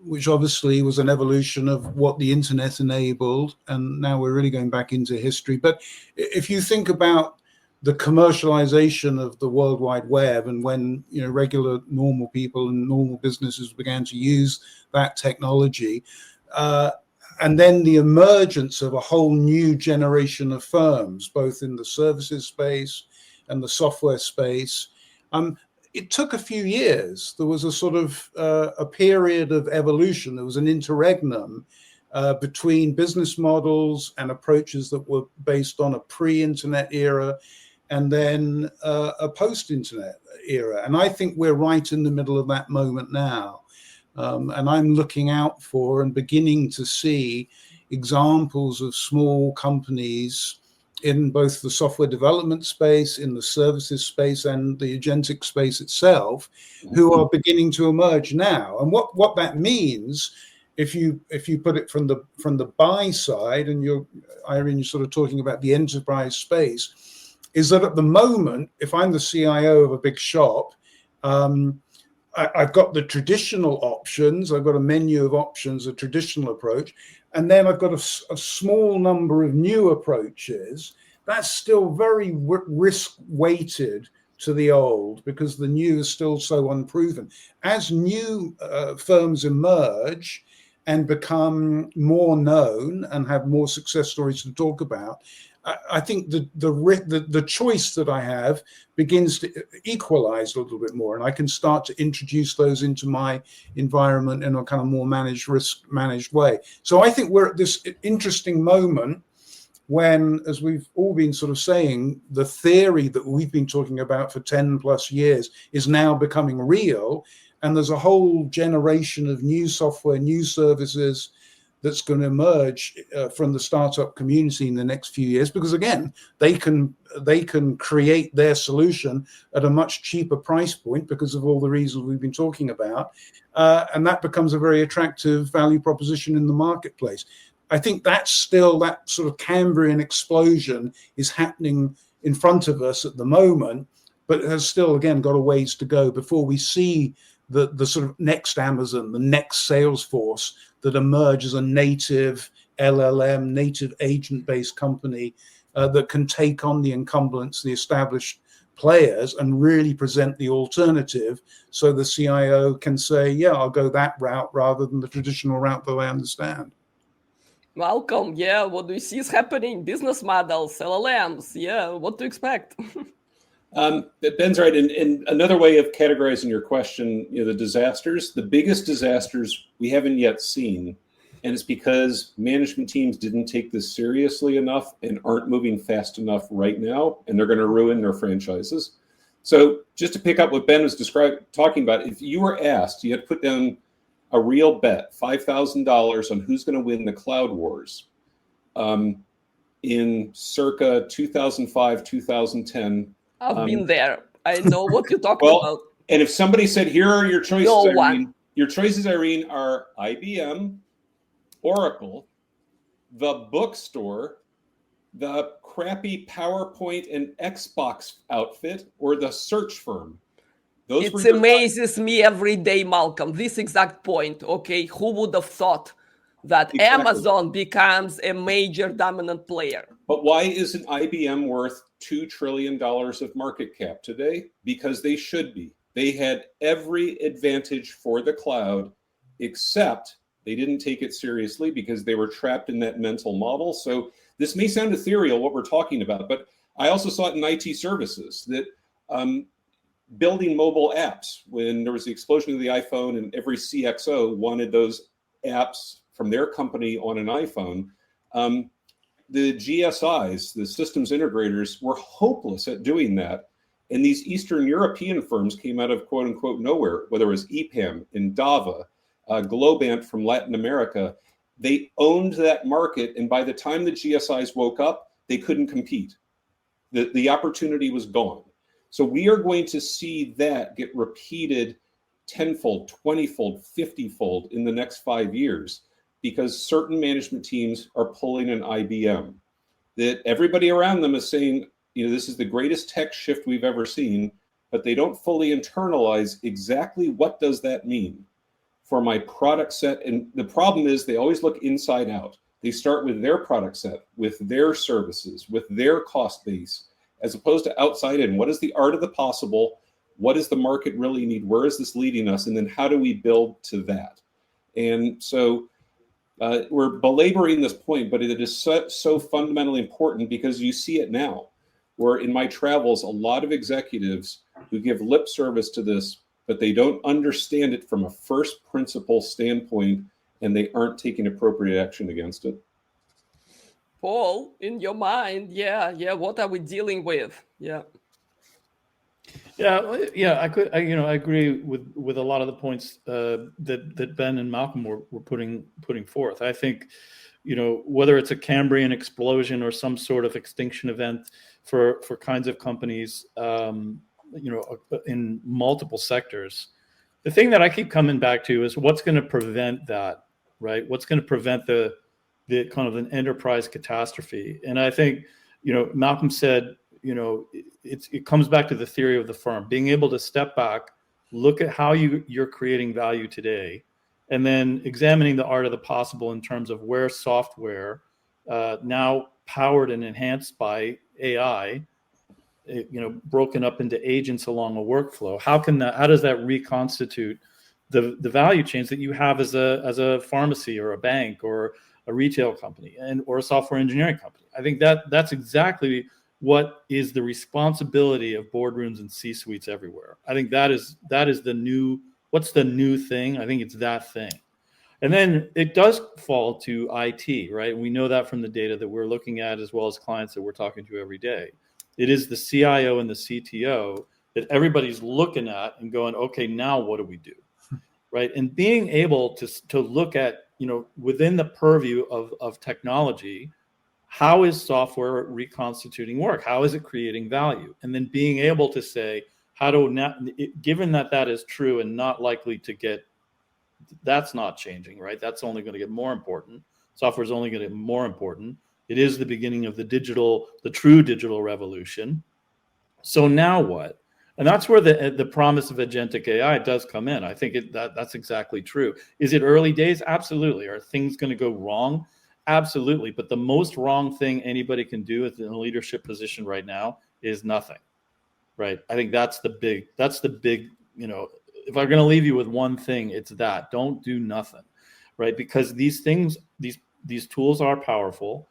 Which obviously was an evolution of what the internet enabled, and now we're really going back into history. But if you think about the commercialization of the World Wide Web, and when regular normal people and normal businesses began to use that technology, and then the emergence of a whole new generation of firms, both in the services space and the software space, it took a few years. There was a sort of a period of evolution. There was an interregnum between business models and approaches that were based on a pre-internet era and then a post-internet era. And I think we're right in the middle of that moment now. And I'm looking out for and beginning to see examples of small companies in both the software development space, in the services space, and the agentic space itself, who are beginning to emerge now. And what that means, if you put it from the buy side, and Irene, you're sort of talking about the enterprise space, is that at the moment, if I'm the CIO of a big shop, I've got the traditional options. I've got a menu of options, a traditional approach. And then I've got a small number of new approaches. That's still very risk weighted to the old, because the new is still so unproven. As new firms emerge and become more known and have more success stories to talk about, I think the choice that I have begins to equalize a little bit more, and I can start to introduce those into my environment in a kind of more risk managed way. So I think we're at this interesting moment when, as we've all been sort of saying, the theory that we've been talking about for 10 plus years is now becoming real, and there's a whole generation of new software, new services that's going to emerge from the startup community in the next few years, because again, they can create their solution at a much cheaper price point because of all the reasons we've been talking about, and that becomes a very attractive value proposition in the marketplace. I think that's still, that sort of Cambrian explosion is happening in front of us at the moment, but it has still, again, got a ways to go before we see the sort of next Amazon, the next Salesforce that emerge as a native LLM, native agent-based company that can take on the incumbents, the established players, and really present the alternative, so the CIO can say, yeah, I'll go that route rather than the traditional route that I understand. Welcome. Yeah, what do you see is happening? Business models, LLMs. Yeah, what to expect? Ben's right. And another way of categorizing your question, the disasters, the biggest disasters we haven't yet seen. And it's because management teams didn't take this seriously enough and aren't moving fast enough right now, and they're going to ruin their franchises. So just to pick up what Ben was talking about, if you were asked, you had to put down a real bet, $5,000 on who's going to win the cloud wars in circa 2005, 2010. I've been there. I know what you're talking about. And if somebody said, here are your choices, No Irene, one. Your choices, Irene, are IBM, Oracle, the bookstore, the crappy PowerPoint and Xbox outfit or the search firm. Those It were your amazes me every day, Malcolm, this exact point. Okay, who would have thought that Exactly. Amazon becomes a major dominant player? But why isn't IBM worth $2 trillion of market cap today? Because they should be. They had every advantage for the cloud, except they didn't take it seriously because they were trapped in that mental model. So this may sound ethereal, what we're talking about, but I also saw it in IT services that building mobile apps, when there was the explosion of the iPhone and every CXO wanted those apps from their company on an iPhone, the GSIs, the systems integrators, were hopeless at doing that. And these Eastern European firms came out of quote unquote nowhere, whether it was EPAM, Endava, Globant from Latin America. They owned that market. And by the time the GSIs woke up, they couldn't compete. The opportunity was gone. So we are going to see that get repeated tenfold, 20-fold, 50-fold in the next 5 years, because certain management teams are pulling an IBM. That everybody around them is saying, this is the greatest tech shift we've ever seen, but they don't fully internalize exactly what does that mean for my product set. And the problem is they always look inside out. They start with their product set, with their services, with their cost base, as opposed to outside in. What is the art of the possible? What does the market really need? Where is this leading us? And then how do we build to that? And so we're belaboring this point, but it is so fundamentally important, because you see it now, where in my travels, a lot of executives who give lip service to this, but they don't understand it from a first principle standpoint, and they aren't taking appropriate action against it. Paul, in your mind, yeah, what are we dealing with? Yeah, I agree with a lot of the points that Ben and Malcolm were putting forth. I think, whether it's a Cambrian explosion or some sort of extinction event for kinds of companies, in multiple sectors, the thing that I keep coming back to is what's going to prevent that, right? What's going to prevent the kind of an enterprise catastrophe? And I think, Malcolm said, it comes back to the theory of the firm, being able to step back, look at how you're creating value today, and then examining the art of the possible in terms of where software, now powered and enhanced by AI, broken up into agents along a workflow, how does that reconstitute the value chains that you have as a pharmacy or a bank or a retail company or a software engineering company? I think that's exactly what is the responsibility of boardrooms and C-suites everywhere. I think that is what's the new thing? I think it's that thing. And then it does fall to IT, right? We know that from the data that we're looking at, as well as clients that we're talking to every day. It is the CIO and the CTO that everybody's looking at and going, okay, now what do we do? Right? And being able to look at, within the purview of technology, how is software reconstituting work? How is it creating value? And then being able to say, given that is true and not likely to get, that's not changing, right? That's only going to get more important. Software is only going to get more important. It is the beginning of the true digital revolution. So now what? And that's where the promise of agentic AI does come in. I think that's exactly true. Is it early days? Absolutely. Are things going to go wrong? Absolutely. But the most wrong thing anybody can do in a leadership position right now is nothing. Right? I think that's the big, if I'm going to leave you with one thing, it's that. Don't do nothing. Right? Because these things, these tools are powerful.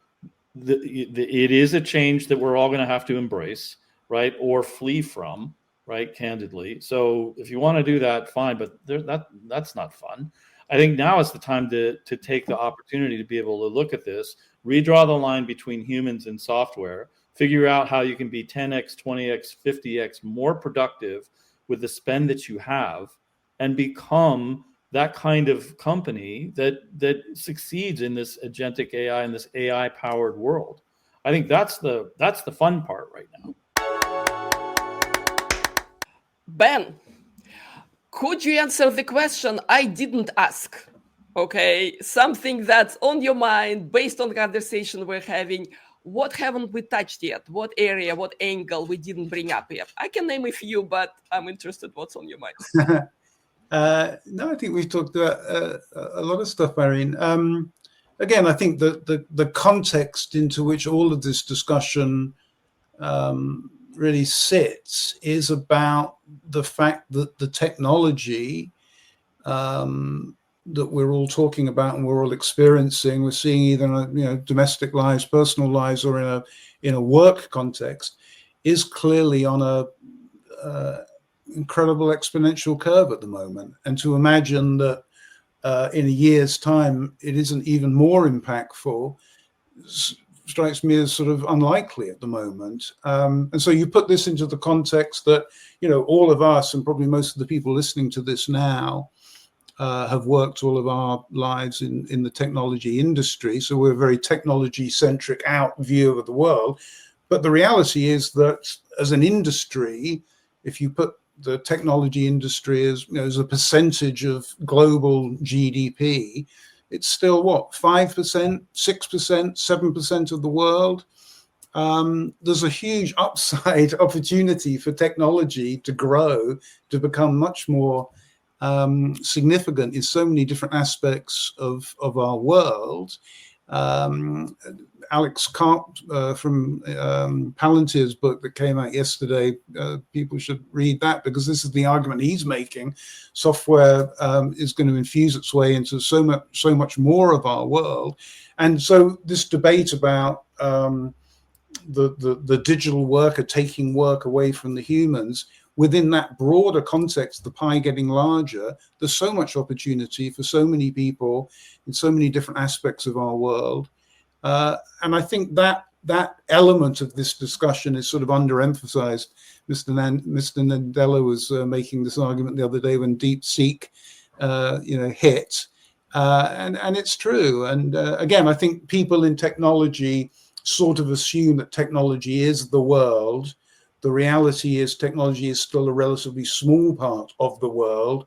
It is a change that we're all going to have to embrace, right? Or flee from, right? Candidly. So if you want to do that, fine, but that's not fun. I think now is the time to take the opportunity to be able to look at this, redraw the line between humans and software, figure out how you can be 10x, 20x, 50x more productive with the spend that you have, and become that kind of company that succeeds in this agentic AI and this AI powered world. I think that's the fun part right now. Ben, could you answer the question I didn't ask? Okay, something that's on your mind based on the conversation we're having. what haven't we touched yet? What area, what angle we didn't bring up yet? I can name a few, but I'm interested what's on your mind. No, I think we've talked about a lot of stuff, Irene. Again, I think the context into which all of this discussion really sits is about the fact that the technology that we're all talking about and we're all experiencing, we're seeing either in domestic lives, personal lives, or in a work context, is clearly on a incredible exponential curve at the moment. And to imagine that in a year's time it isn't even more impactful strikes me as sort of unlikely at the moment. And so you put this into the context that, all of us and probably most of the people listening to this now have worked all of our lives in the technology industry. So we're a very technology-centric out view of the world. But the reality is that as an industry, if you put the technology industry as a percentage of global GDP, it's still 5%, 6%, 7% of the world. There's a huge upside opportunity for technology to grow, to become much more significant in so many different aspects of our world. Alex Karp from Palantir's book that came out yesterday, people should read that, because this is the argument he's making. Software is going to infuse its way into so much more of our world. And so this debate about the digital worker taking work away from the humans, within that broader context, the pie getting larger, there's so much opportunity for so many people in so many different aspects of our world. And I think that element of this discussion is sort of underemphasized. Mr. Nadella was making this argument the other day when DeepSeek, hit, and it's true. And again, I think people in technology sort of assume that technology is the world. The reality is technology is still a relatively small part of the world,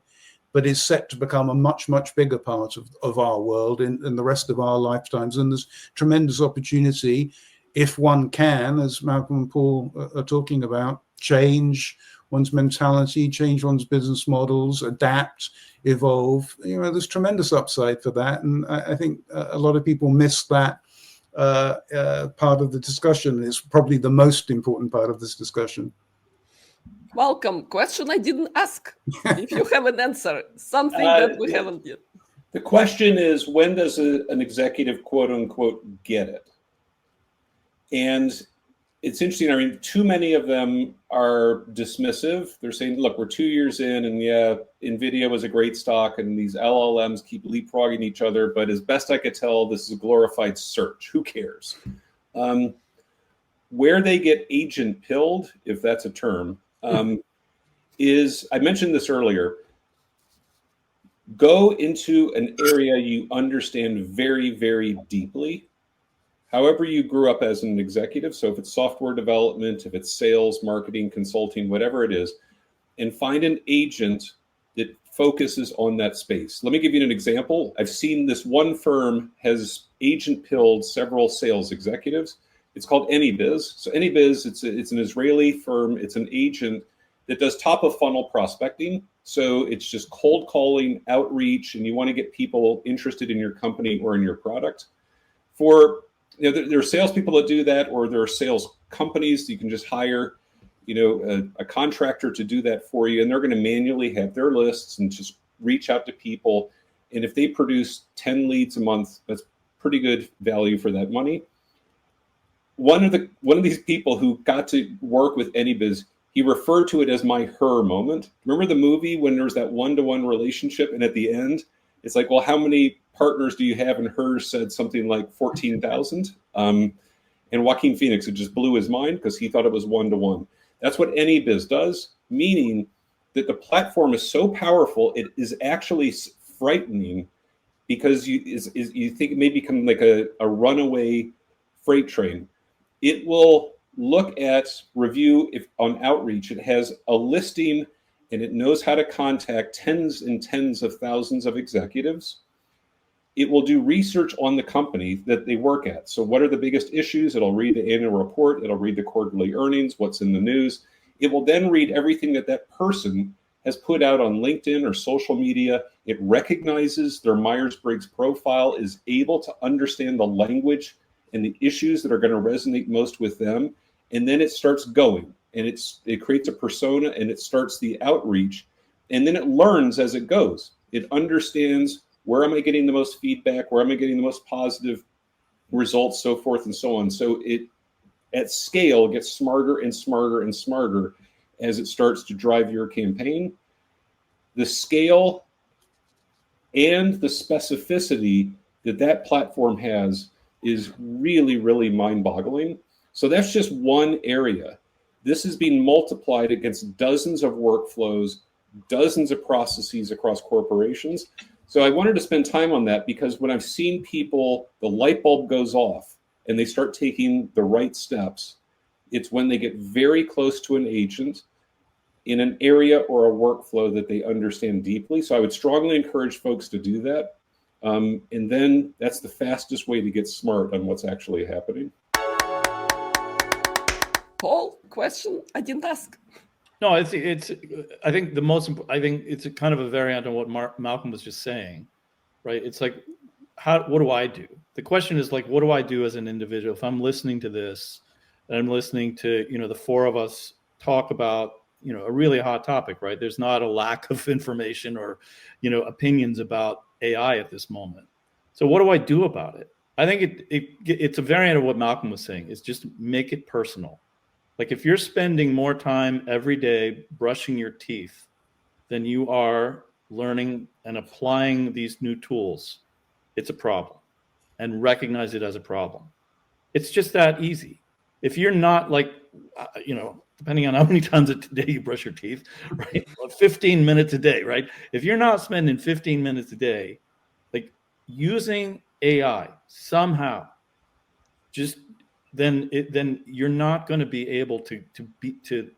but is set to become a much, much bigger part of our world in the rest of our lifetimes. And there's tremendous opportunity if one can, as Malcolm and Paul are talking about, change one's mentality, change one's business models, adapt, evolve. There's tremendous upside for that. And I think a lot of people miss that part of the discussion. Is probably the most important part of this discussion. Welcome. Question I didn't ask. If you have an answer, something that we haven't yet. The question is, when does an executive, quote unquote, get it? And it's interesting. I mean, too many of them are dismissive. They're saying, look, we're 2 years in, and yeah, NVIDIA was a great stock, and these LLMs keep leapfrogging each other. But as best I could tell, this is a glorified search. Who cares? Where they get agent pilled, if that's a term, is, I mentioned this earlier, go into an area you understand very, very deeply. However you grew up as an executive, so if it's software development, if it's sales, marketing, consulting, whatever it is, and find an agent that focuses on that space. Let me give you an example. I've seen this one firm has agent pilled several sales executives. It's called AnyBiz. So AnyBiz, it's an Israeli firm. It's an agent that does top of funnel prospecting. So it's just cold calling, outreach, and you want to get people interested in your company or in your product. There are salespeople that do that, or there are sales companies that you can just hire, a contractor to do that for you, and they're going to manually have their lists and just reach out to people. And if they produce 10 leads a month, that's pretty good value for that money. One of these people who got to work with AnyBiz, he referred to it as my her moment. Remember the movie when there's that one-to-one relationship, and at the end, it's like, well, how many partners do you have? And hers said something like 14,000. And Joaquin Phoenix, it just blew his mind because he thought it was one-to-one. That's what AnyBiz does, meaning that the platform is so powerful, it is actually frightening, because you think it may become like a runaway freight train. It will look at review on outreach. It has a listing, and it knows how to contact tens and tens of thousands of executives. it will do research on the company that they work at. So what are the biggest issues? It'll read the annual report. It'll read the quarterly earnings, what's in the news. It will then read everything that that person has put out on LinkedIn or social media. It recognizes their Myers-Briggs profile, is able to understand the language and the issues that are going to resonate most with them. And then it starts going, and it creates a persona, and it starts the outreach. And then it learns as it goes. It understands, where am I getting the most feedback? Where am I getting the most positive results, so forth and so on. So it, at scale, gets smarter and smarter and smarter as it starts to drive your campaign. The scale and the specificity that that platform has is really, really mind-boggling. So that's just one area. This is being multiplied against dozens of workflows, dozens of processes across corporations. So I wanted to spend time on that because when I've seen people, the light bulb goes off and they start taking the right steps, it's when they get very close to an agent in an area or a workflow that they understand deeply. So I would strongly encourage folks to do that. And then that's the fastest way to get smart on what's actually happening. Paul, question? I didn't ask. No, I think it's a kind of a variant on what Malcolm was just saying, right? It's like, what do I do? The question is like, what do I do as an individual? If I'm listening to this and I'm listening to, the four of us talk about, a really hot topic, right? There's not a lack of information or, opinions about AI at this moment. So what do I do about it? I think it's a variant of what Malcolm was saying. Is just make it personal. Like if you're spending more time every day brushing your teeth than you are learning and applying these new tools, it's a problem, and recognize it as a problem. It's just that easy. If you're not like, depending on how many times a day you brush your teeth, right? 15 minutes a day, right? If you're not spending 15 minutes a day, like using AI somehow, then you're not going to be able to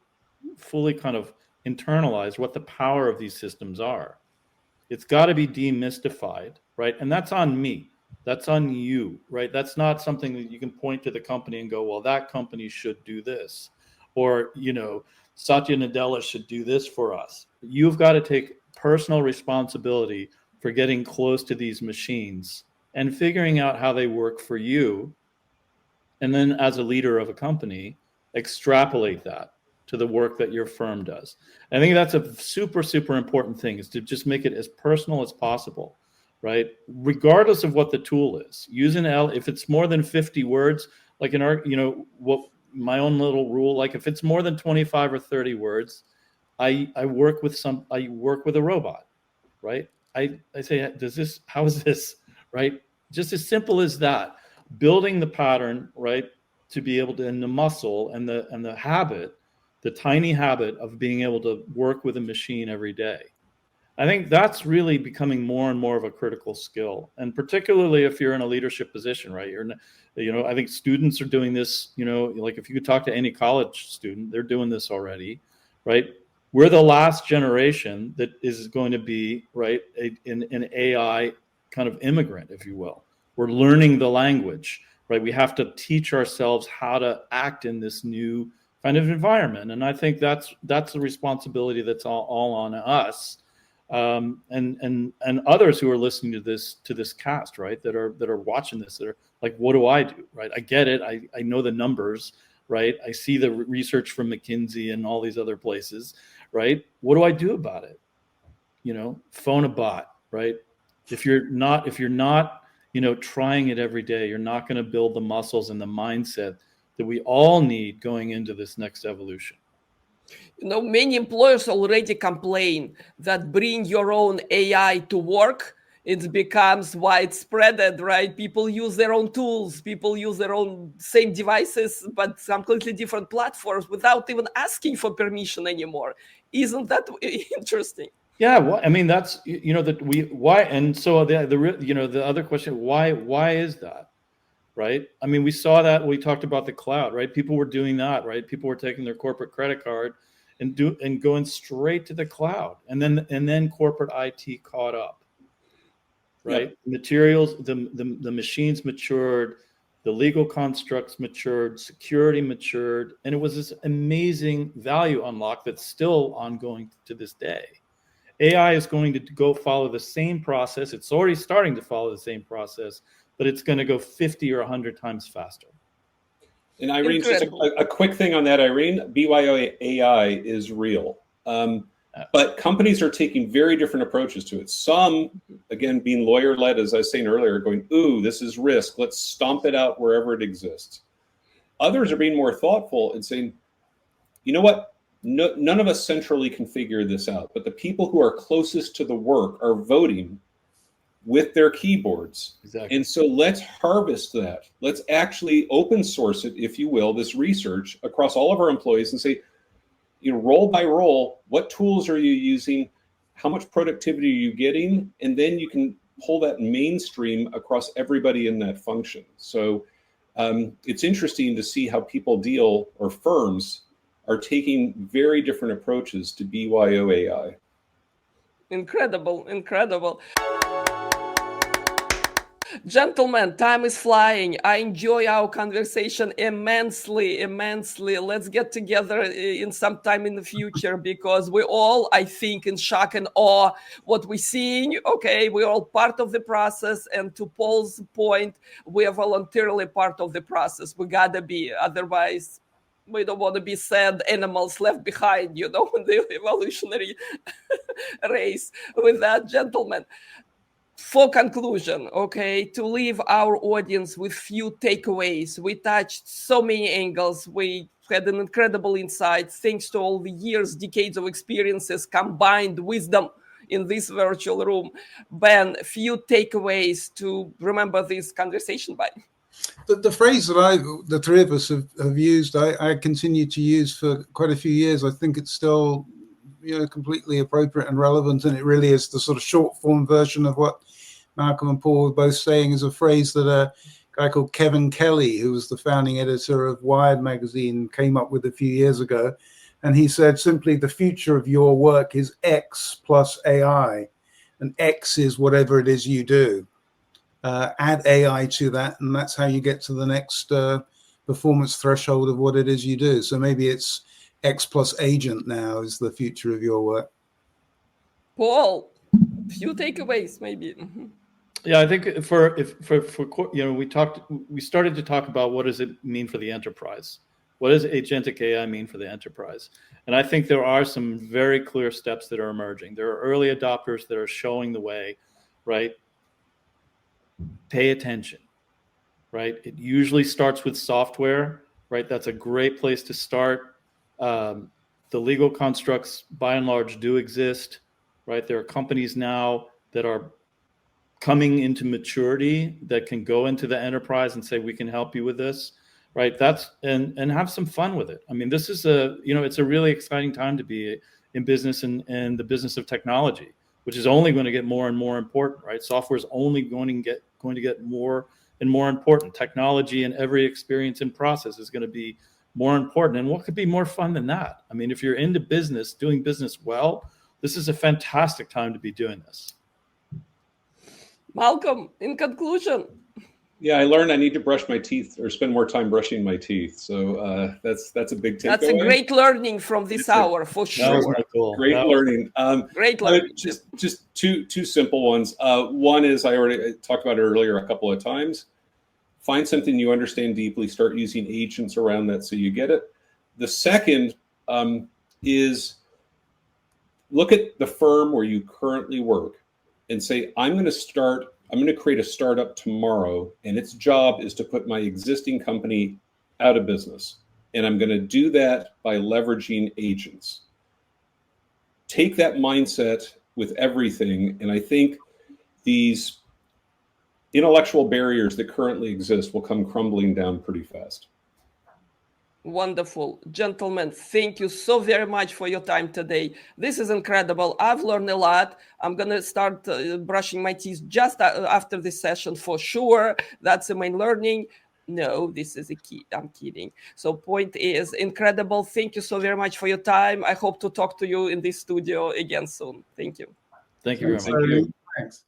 fully kind of internalize what the power of these systems are. It's got to be demystified, right? And that's on me. That's on you, right? That's not something that you can point to the company and go, well, that company should do this. Or, Satya Nadella should do this for us. You've got to take personal responsibility for getting close to these machines and figuring out how they work for you. And then as a leader of a company, extrapolate that to the work that your firm does. I think that's a super, super important thing, is to just make it as personal as possible, right? Regardless of what the tool is. If it's more than 50 words, like in our, my own little rule, like if it's more than 25 or 30 words, I work with a robot, right? I say, how is this, right? Just as simple as that. Building the pattern, right, to be able to, and the muscle and the habit, the tiny habit of being able to work with a machine every day. I think that's really becoming more and more of a critical skill, and particularly if you're in a leadership position, right? I think students are doing this. Like if you could talk to any college student, they're doing this already, right? We're the last generation that is going to be, right, an AI kind of immigrant, if you will. We're learning the language, right? We have to teach ourselves how to act in this new kind of environment, and I think that's the responsibility that's all on us, and others who are listening to this cast, right? That are watching this, that are like, what do I do, right? I get it. I know the numbers, right? I see the research from McKinsey and all these other places, right? What do I do about it? Phone a bot, right? If you're not trying it every day, you're not going to build the muscles and the mindset that we all need going into this next evolution. Many employers already complain that bring your own AI to work, it becomes widespread, right? People use their own tools, people use their own same devices, but completely different platforms without even asking for permission anymore. Isn't that interesting? Yeah, well, I mean, that's why, and so the other question, why is that, right? I mean, we saw that when we talked about the cloud, right? People were doing that, right? People were taking their corporate credit card and going straight to the cloud, and then corporate IT caught up, right? Yep. Materials, the machines matured, the legal constructs matured, security matured, and it was this amazing value unlock that's still ongoing to this day. AI is going to go follow the same process. It's already starting to follow the same process, but it's going to go 50 or 100 times faster. And Irene, just a quick thing on that, Irene, BYO AI is real. But companies are taking very different approaches to it. Some, again, being lawyer-led, as I was saying earlier, going, ooh, this is risk. Let's stomp it out wherever it exists. Others are being more thoughtful and saying, you know what? No, none of us centrally can figure this out. But the people who are closest to the work are voting with their keyboards. Exactly. And so let's harvest that. Let's actually open source it, if you will, this research across all of our employees and say, you know, role by role, what tools are you using? How much productivity are you getting? And then you can pull that mainstream across everybody in that function. So it's interesting to see how people deal, or firms are taking very different approaches to BYO AI. Incredible, incredible. Gentlemen, time is flying. I enjoy our conversation immensely. Let's get together in some time in the future, because we all, I think, in shock and awe what we're seeing. Okay, we're all part of the process, and to Paul's point, we are voluntarily part of the process. We gotta be, otherwise we don't want to be sad animals left behind, you know, in the evolutionary race. With that, gentlemen, for conclusion, okay, to leave our audience with few takeaways. We touched so many angles. We had an incredible insight thanks to all the years, decades of experiences, combined wisdom in this virtual room. Ben, few takeaways to remember this conversation by. The phrase that the three of us have used, I continue to use for quite a few years. I think it's still, you know, completely appropriate and relevant, and it really is the sort of short form version of what Malcolm and Paul were both saying. Is a phrase that a guy called Kevin Kelly, who was the founding editor of Wired magazine, came up with a few years ago. And he said simply, the future of your work is X plus AI, and X is whatever it is you do. Add AI to that, and that's how you get to the next performance threshold of what it is you do. So maybe it's X plus agent now is the future of your work. Paul, few takeaways maybe. Yeah, I think for you know, we started to talk about what does it mean for the enterprise? What does agentic AI mean for the enterprise? And I think there are some very clear steps that are emerging. There are early adopters that are showing the way, right? Pay attention, right? It usually starts with software, right? That's a great place to start. The legal constructs, by and large, do exist, right? There are companies now that are coming into maturity that can go into the enterprise and say, we can help you with this, right? That's and have some fun with it. I mean, this is it's a really exciting time to be in business and the business of technology, which is only going to get more and more important, right? Software is only going to get more and more important. Technology and every experience and process is going to be more important. And what could be more fun than that? I mean, if you're into business, doing business well, this is a fantastic time to be doing this. Malcolm, in conclusion. Yeah, I learned I need to brush my teeth or spend more time brushing my teeth. So that's a big takeaway. That's a great learning from this hour, for sure. Great learning. Great learning. Just two simple ones. One is, I already talked about it earlier a couple of times. Find something you understand deeply. Start using agents around that so you get it. The second is look at the firm where you currently work and say, I'm going to create a startup tomorrow, and its job is to put my existing company out of business. And I'm going to do that by leveraging agents. Take that mindset with everything, and I think these intellectual barriers that currently exist will come crumbling down pretty fast. Wonderful. Gentlemen, thank you so very much for your time today. This is incredible. I've learned a lot. I'm going to start brushing my teeth just after this session for sure. That's the main learning. No, this is a key. I'm kidding. So point is incredible. Thank you so very much for your time. I hope to talk to you in this studio again soon. Thank you. Thank you very much. Thank you. Thanks.